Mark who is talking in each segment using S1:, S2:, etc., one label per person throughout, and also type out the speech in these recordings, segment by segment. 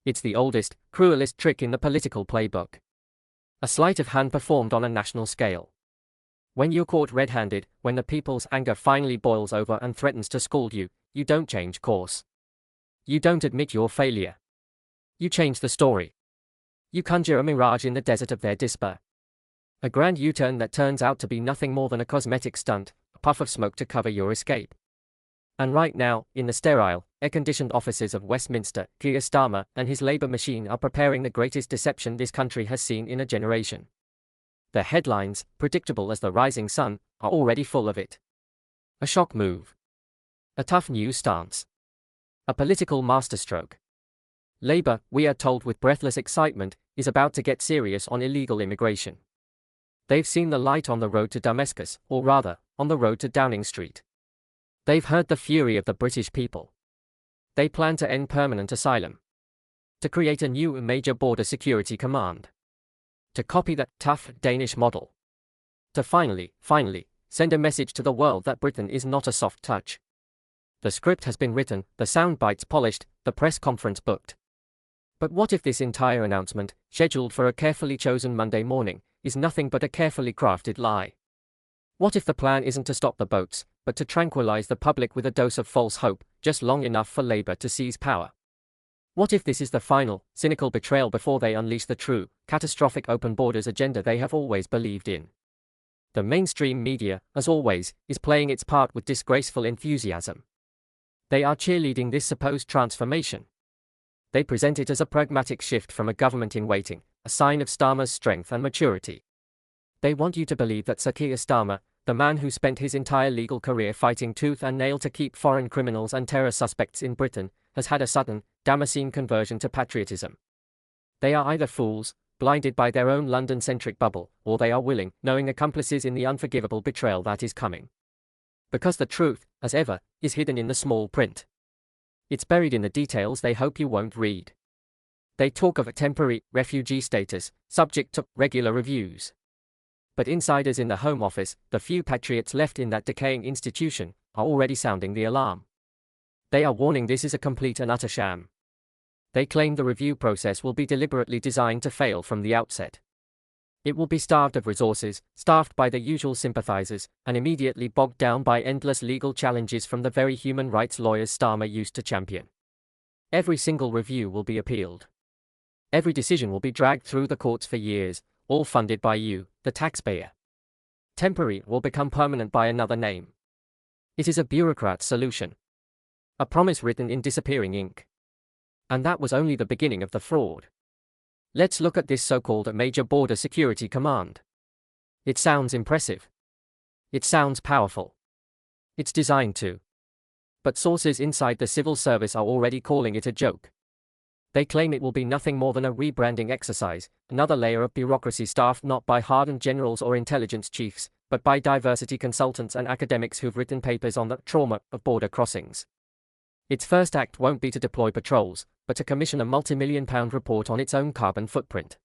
S1: It's the oldest, cruelest trick in the political playbook. A sleight of hand performed on a national scale. When you're caught red-handed, when the people's anger finally boils over and threatens to scald you, you don't change course. You don't admit your failure. You change the story. You conjure a mirage in the desert of their despair. A grand U-turn that turns out to be nothing more than a cosmetic stunt, a puff of smoke to cover your escape. And right now, in the sterile, air-conditioned offices of Westminster, Keir Starmer and his Labour machine are preparing the greatest deception this country has seen in a generation. The headlines, predictable as the rising sun, are already full of it. A shock move. A tough new stance. A political masterstroke. Labour, we are told with breathless excitement, is about to get serious on illegal immigration. They've seen the light on the road to Damascus, or rather, on the road to Downing Street. They've heard the fury of the British people. They plan to end permanent asylum. To create a new major border security command. To copy that tough Danish model. To finally, send a message to the world that Britain is not a soft touch. The script has been written, the sound bites polished, the press conference booked. But what if this entire announcement, scheduled for a carefully chosen Monday morning, is nothing but a carefully crafted lie? What if the plan isn't to stop the boats, but to tranquilize the public with a dose of false hope, just long enough for Labour to seize power? What if this is the final, cynical betrayal before they unleash the true, catastrophic open borders agenda they have always believed in? The mainstream media, as always, is playing its part with disgraceful enthusiasm. They are cheerleading this supposed transformation. They present it as a pragmatic shift from a government in waiting, a sign of Starmer's strength and maturity. They want you to believe that Sir Keir Starmer, the man who spent his entire legal career fighting tooth and nail to keep foreign criminals and terror suspects in Britain, has had a sudden, Damascene conversion to patriotism. They are either fools, blinded by their own London-centric bubble, or they are willing, knowing accomplices in the unforgivable betrayal that is coming. Because the truth, as ever, is hidden in the small print. It's buried in the details they hope you won't read. They talk of a temporary refugee status, subject to regular reviews. But insiders in the Home Office, the few patriots left in that decaying institution, are already sounding the alarm. They are warning this is a complete and utter sham. They claim the review process will be deliberately designed to fail from the outset. It will be starved of resources, staffed by the usual sympathizers, and immediately bogged down by endless legal challenges from the very human rights lawyers Starmer used to champion. Every single review will be appealed. Every decision will be dragged through the courts for years, all funded by you, the taxpayer. Temporary will become permanent by another name. It is a bureaucrat's solution. A promise written in disappearing ink. And that was only the beginning of the fraud. Let's look at this so-called Major Border Security Command. It sounds impressive. It sounds powerful. It's designed to. But sources inside the civil service are already calling it a joke. They claim it will be nothing more than a rebranding exercise, another layer of bureaucracy staffed not by hardened generals or intelligence chiefs, but by diversity consultants and academics who've written papers on the trauma of border crossings. Its first act won't be to deploy patrols, but to commission a multi-million-pound report on its own carbon footprint.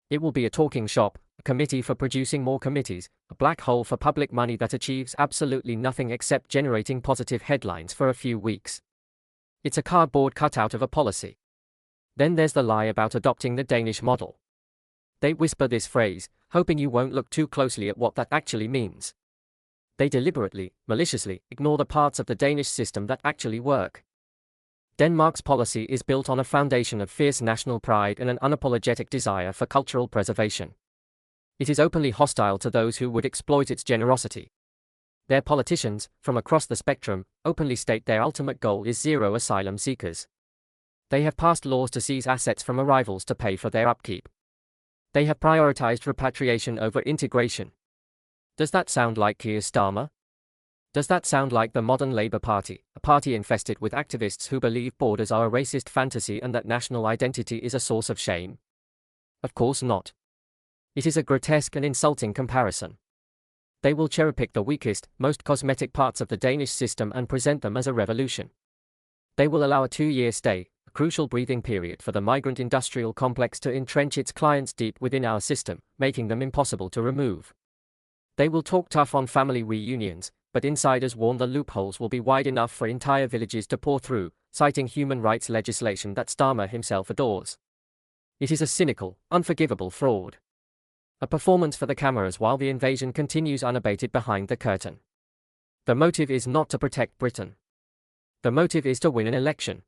S1: It will be a talking shop, a committee for producing more committees, a black hole for public money that achieves absolutely nothing except generating positive headlines for a few weeks. It's a cardboard cutout of a policy. Then there's the lie about adopting the Danish model. They whisper this phrase, hoping you won't look too closely at what that actually means. They deliberately, maliciously, ignore the parts of the Danish system that actually work. Denmark's policy is built on a foundation of fierce national pride and an unapologetic desire for cultural preservation. It is openly hostile to those who would exploit its generosity. Their politicians, from across the spectrum, openly state their ultimate goal is zero asylum seekers. They have passed laws to seize assets from arrivals to pay for their upkeep. They have prioritized repatriation over integration. Does that sound like Keir Starmer? Does that sound like the modern Labour Party, a party infested with activists who believe borders are a racist fantasy and that national identity is a source of shame? Of course not. It is a grotesque and insulting comparison. They will cherry-pick the weakest, most cosmetic parts of the Danish system and present them as a revolution. They will allow a 2-year stay, a crucial breathing period for the migrant industrial complex to entrench its clients deep within our system, making them impossible to remove. They will talk tough on family reunions, but insiders warn the loopholes will be wide enough for entire villages to pour through, citing human rights legislation that Starmer himself adores. It is a cynical, unforgivable fraud. A performance for the cameras while the invasion continues unabated behind the curtain. The motive is not to protect Britain. The motive is to win an election.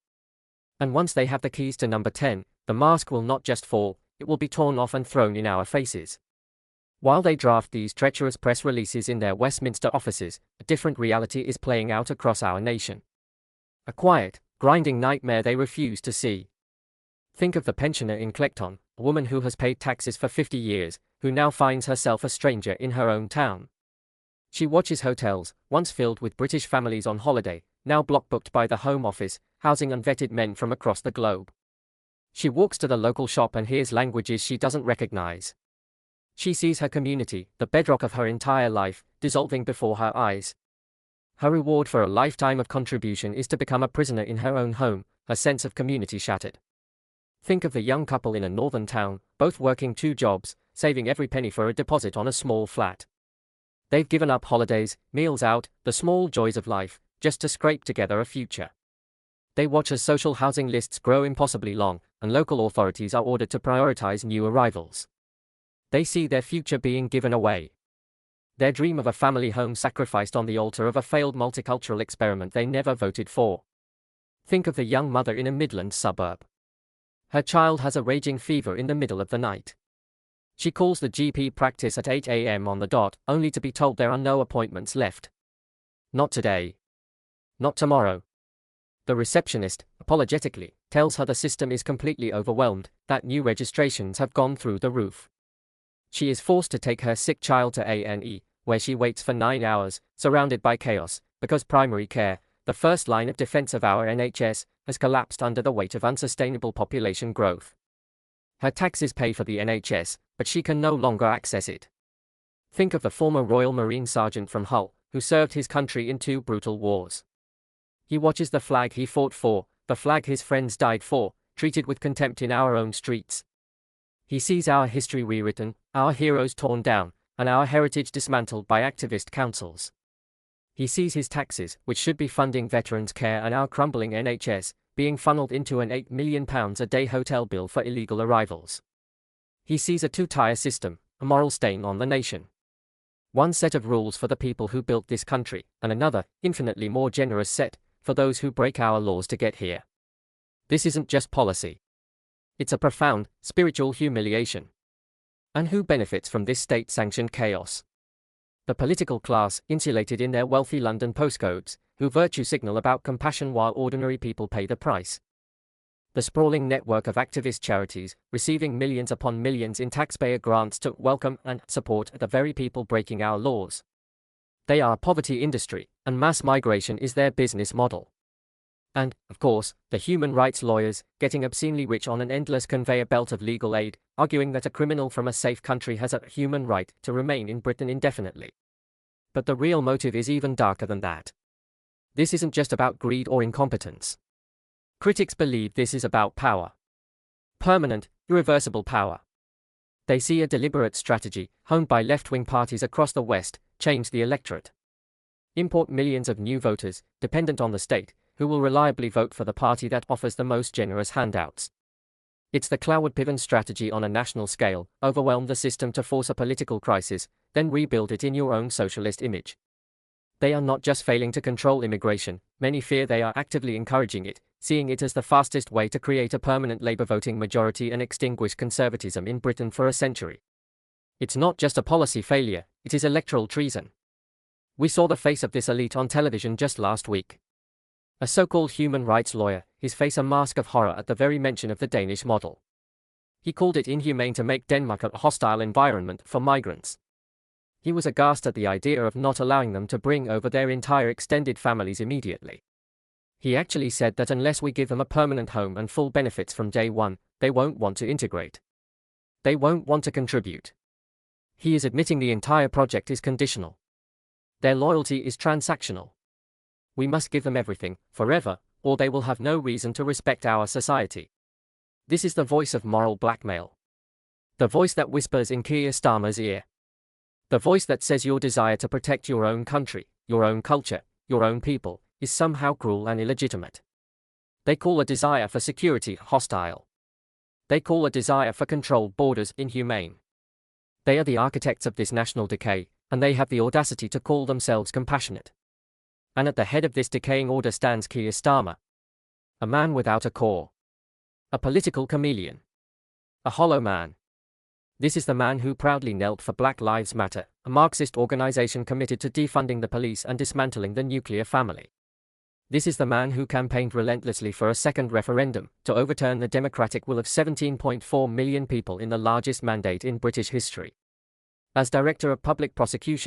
S1: And once they have the keys to number 10, the mask will not just fall, it will be torn off and thrown in our faces. While they draft these treacherous press releases in their Westminster offices, a different reality is playing out across our nation. A quiet, grinding nightmare they refuse to see. Think of the pensioner in Clecton, a woman who has paid taxes for 50 years, who now finds herself a stranger in her own town. She watches hotels, once filled with British families on holiday, now block-booked by the Home Office, housing unvetted men from across the globe. She walks to the local shop and hears languages she doesn't recognize. She sees her community, the bedrock of her entire life, dissolving before her eyes. Her reward for a lifetime of contribution is to become a prisoner in her own home, her sense of community shattered. Think of the young couple in a northern town, both working 2 jobs, saving every penny for a deposit on a small flat. They've given up holidays, meals out, the small joys of life, just to scrape together a future. They watch as social housing lists grow impossibly long, and local authorities are ordered to prioritize new arrivals. They see their future being given away. Their dream of a family home sacrificed on the altar of a failed multicultural experiment they never voted for. Think of the young mother in a Midland suburb. Her child has a raging fever in the middle of the night. She calls the GP practice at 8 a.m. on the dot, only to be told there are no appointments left. Not today. Not tomorrow. The receptionist, apologetically, tells her the system is completely overwhelmed, that new registrations have gone through the roof. She is forced to take her sick child to A&E, where she waits for 9 hours, surrounded by chaos, because primary care, the first line of defense of our NHS, has collapsed under the weight of unsustainable population growth. Her taxes pay for the NHS, but she can no longer access it. Think of the former Royal Marine Sergeant from Hull, who served his country in 2 brutal wars. He watches the flag he fought for, the flag his friends died for, treated with contempt in our own streets. He sees our history rewritten, our heroes torn down, and our heritage dismantled by activist councils. He sees his taxes, which should be funding veterans' care and our crumbling NHS, being funneled into an £8 million a day hotel bill for illegal arrivals. He sees a 2-tier system, a moral stain on the nation. One set of rules for the people who built this country, and another, infinitely more generous set, for those who break our laws to get here. This isn't just policy. It's a profound, spiritual humiliation. And who benefits from this state-sanctioned chaos? The political class, insulated in their wealthy London postcodes, who virtue signal about compassion while ordinary people pay the price. The sprawling network of activist charities, receiving millions upon millions in taxpayer grants to welcome and support the very people breaking our laws. They are a poverty industry, and mass migration is their business model. And, of course, the human rights lawyers, getting obscenely rich on an endless conveyor belt of legal aid, arguing that a criminal from a safe country has a human right to remain in Britain indefinitely. But the real motive is even darker than that. This isn't just about greed or incompetence. Critics believe this is about power. Permanent, irreversible power. They see a deliberate strategy, honed by left-wing parties across the West, change the electorate. Import millions of new voters, dependent on the state, who will reliably vote for the party that offers the most generous handouts. It's the Cloward-Piven strategy on a national scale: overwhelm the system to force a political crisis, then rebuild it in your own socialist image. They are not just failing to control immigration, many fear they are actively encouraging it, seeing it as the fastest way to create a permanent Labour voting majority and extinguish conservatism in Britain for a century. It's not just a policy failure, it is electoral treason. We saw the face of this elite on television just last week. A so-called human rights lawyer, his face a mask of horror at the very mention of the Danish model. He called it inhumane to make Denmark a hostile environment for migrants. He was aghast at the idea of not allowing them to bring over their entire extended families immediately. He actually said that unless we give them a permanent home and full benefits from day one, they won't want to integrate. They won't want to contribute. He is admitting the entire project is conditional. Their loyalty is transactional. We must give them everything, forever, or they will have no reason to respect our society. This is the voice of moral blackmail. The voice that whispers in Keir Starmer's ear. The voice that says your desire to protect your own country, your own culture, your own people, is somehow cruel and illegitimate. They call a desire for security hostile. They call a desire for controlled borders inhumane. They are the architects of this national decay, and they have the audacity to call themselves compassionate. And at the head of this decaying order stands Keir Starmer. A man without a core. A political chameleon. A hollow man. This is the man who proudly knelt for Black Lives Matter, a Marxist organization committed to defunding the police and dismantling the nuclear family. This is the man who campaigned relentlessly for a second referendum to overturn the democratic will of 17.4 million people in the largest mandate in British history. As Director of Public Prosecution,